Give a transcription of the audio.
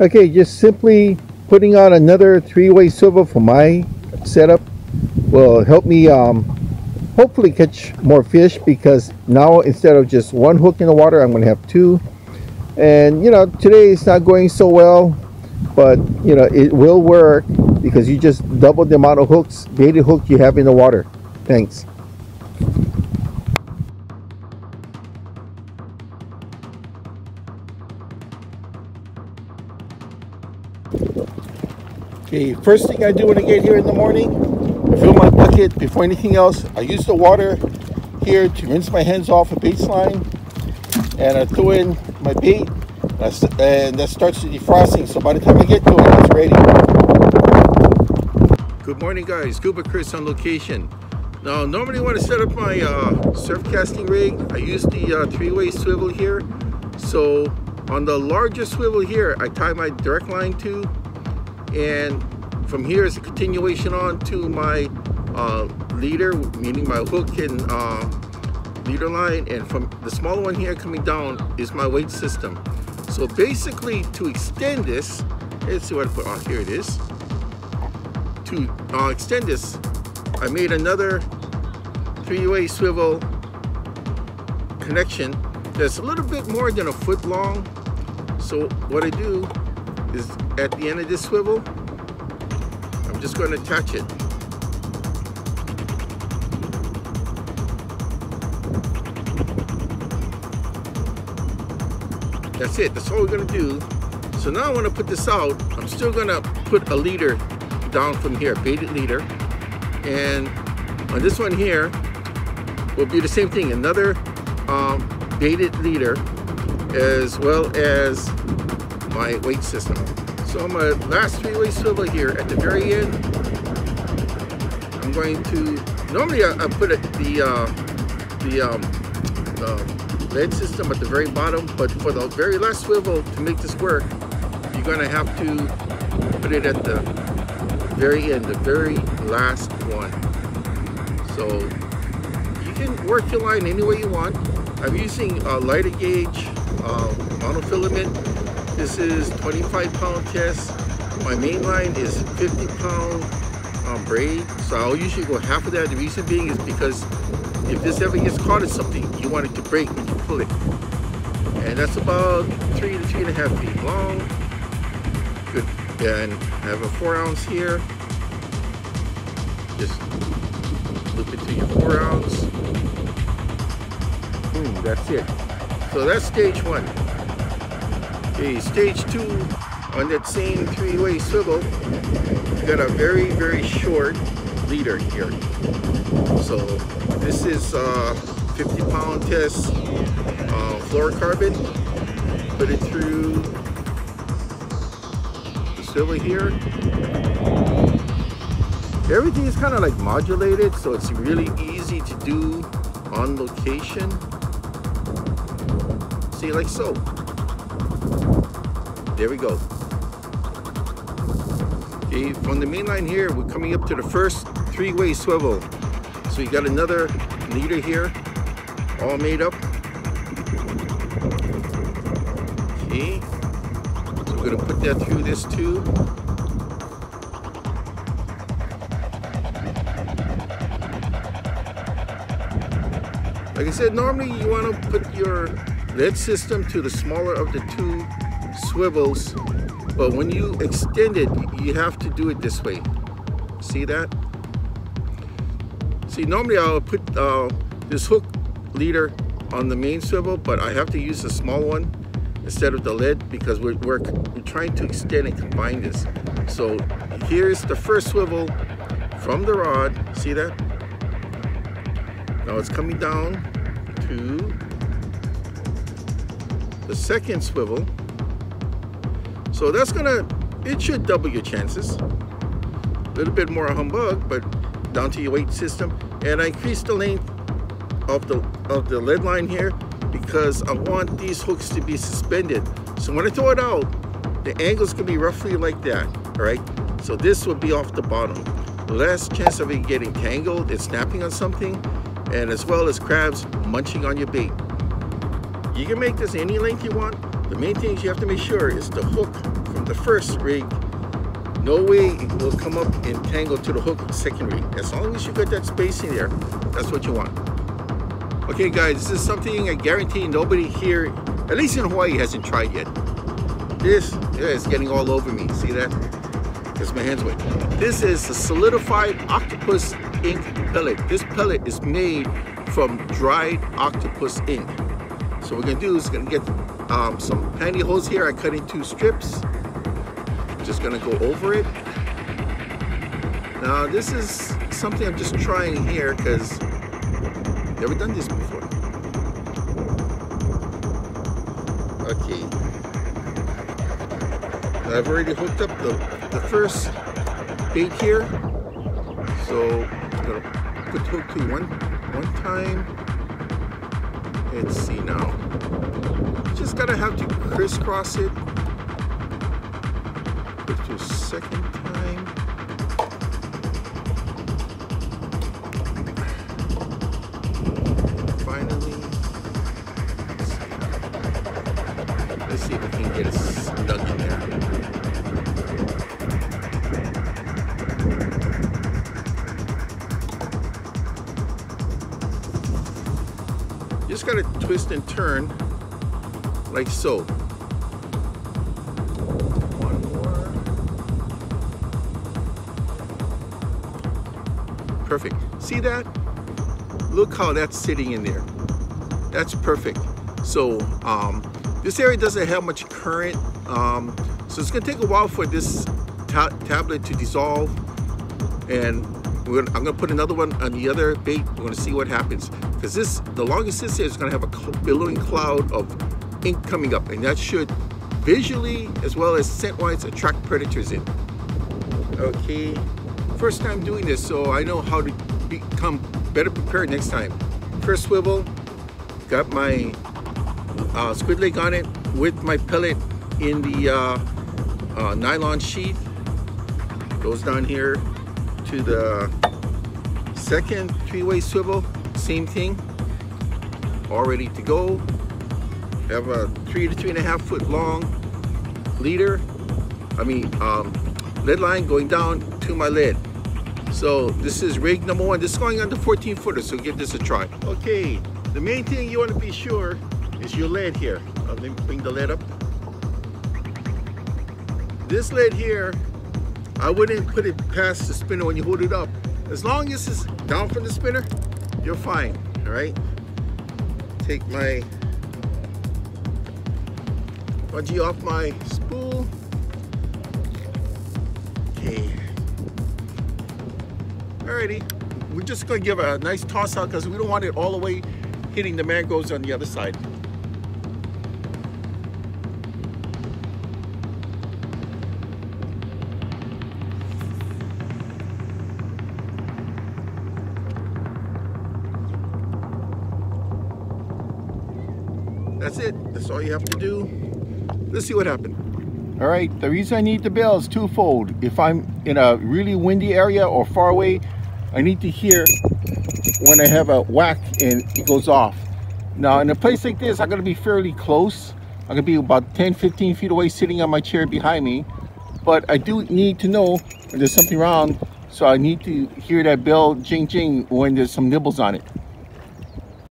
Okay, just simply putting on another three-way swivel for my setup will help me hopefully catch more fish, because now instead of just one hook in the water, I'm going to have two. And you know, today it's not going so well, but you know, it will work because you just double the amount of hooks, baited hook you have in the water. Thanks. Okay, first thing I do when I get here in the morning, I fill my bucket. Before anything else, I use the water here to rinse my hands off a bait line, and I throw in my bait, and that starts the defrosting. So by the time I get to it, it's ready. Good morning, guys. Scuba Chris on location. Now, normally when I set up my surf casting rig, I use the three-way swivel here. So on the larger swivel here, I tie my direct line to, and from here is a continuation on to my leader, meaning my hook and leader line, and from the smaller one here coming down is my weight system. So basically, to extend this, let's see what I put on here. It is to extend this, I made another three-way swivel connection that's a little bit more than a foot long. So what I do is at the end of this swivel, I'm just going to attach it. That's it. That's all we're going to do. So now I want to put this out. I'm still going to put a leader down from here, baited leader. And on this one here will be the same thing. Another baited leader, as well as my weight system. So on my last three-way swivel here at the very end, I'm going to, normally I put the lead system at the very bottom, but for the very last swivel, to make this work, you're going to have to put it at the very end, the very last one. So you can work your line any way you want. I'm using a lighter gauge monofilament. This is 25-pound test. My main line is 50-pound braid. So I'll usually go half of that. The reason being is because if this ever gets caught in something, you want it to break when you pull it. And that's about 3 to 3.5 feet long. Good. And I have a 4-ounce here. Just loop it to your 4-ounce. Boom, that's it. So that's stage 1. Okay, stage 2, on that same three-way swivel, you got a very, very short leader here. So this is 50-pound test fluorocarbon. Put it through the swivel here. Everything is kind of like modulated, so it's really easy to do on location. See, like so. There we go. Okay, from the main line here, we're coming up to the first three-way swivel. So you got another leader here, all made up. Okay, so we're gonna put that through this tube. Like I said, normally you want to put your lead system to the smaller of the two swivels, but when you extend it, you have to do it this way. See that? See, normally I'll put this hook leader on the main swivel, but I have to use the small one instead of the lead because we're trying to extend and combine this. So here's the first swivel from the rod. See that? Now it's coming down to the second swivel. So that's it should double your chances. A little bit more humbug, but down to your weight system. And I increased the length of the lead line here because I want these hooks to be suspended. So when I throw it out, the angle's gonna be roughly like that, all right? So this will be off the bottom. Less chance of it getting tangled and snapping on something, and as well as crabs munching on your bait. You can make this any length you want, the main things you have to make sure is the hook from the first rig. No way it will come up and tangle to the hook second rig. As long as you got that spacing there, that's what you want. Okay guys, this is something I guarantee nobody here, at least in Hawaii, hasn't tried yet. This is getting all over me. See that? Because my hands went. This is a solidified octopus ink pellet. This pellet is made from dried octopus ink. So what we're gonna do is gonna get some pantyhose here. I cut in 2 strips. Just gonna go over it. Now this is something I'm just trying here because never done this before. Okay. I've already hooked up the first bait here. So I'm gonna put the hook to one time. Let's see now. Just gotta have to crisscross it. Put it to a second time. Finally. Let's see if we can get it stuck in there. Just gotta twist and turn like so. One more. Perfect. See that? Look how that's sitting in there. That's perfect. So this area doesn't have much current, so it's gonna take a while for this tablet to dissolve, and I'm gonna put another one on the other bait. We're gonna see what happens, because the longest this is gonna have a billowing cloud of ink coming up, and that should visually as well as scent-wise attract predators in. Okay, first time doing this, so I know how to become better prepared next time. First swivel, got my squid leg on it with my pellet in the nylon sheath. Goes down here to the second 3-way swivel, same thing, all ready to go. Have a 3 to 3.5 foot long lead line going down to my lead. So this is rig number 1. This is going on the 14 footer, so give this a try. Okay, the main thing you want to be sure is your lead here. Let me bring the lead up. This lead here, I wouldn't put it past the spinner when you hold it up. As long as it's down from the spinner, you're fine, all right? Take my bungee off my spool. Okay. Alrighty, we're just gonna give a nice toss out because we don't want it all the way hitting the mangroves on the other side. That's it. That's all you have to do. Let's see what happened. All right, the reason I need the bell is twofold. If I'm in a really windy area or far away, I need to hear when I have a whack and it goes off. Now in a place like this, I'm gonna be fairly close. I'm gonna be about 10-15 feet away sitting on my chair behind me. But I do need to know when there's something around, so I need to hear that bell jing jing when there's some nibbles on it.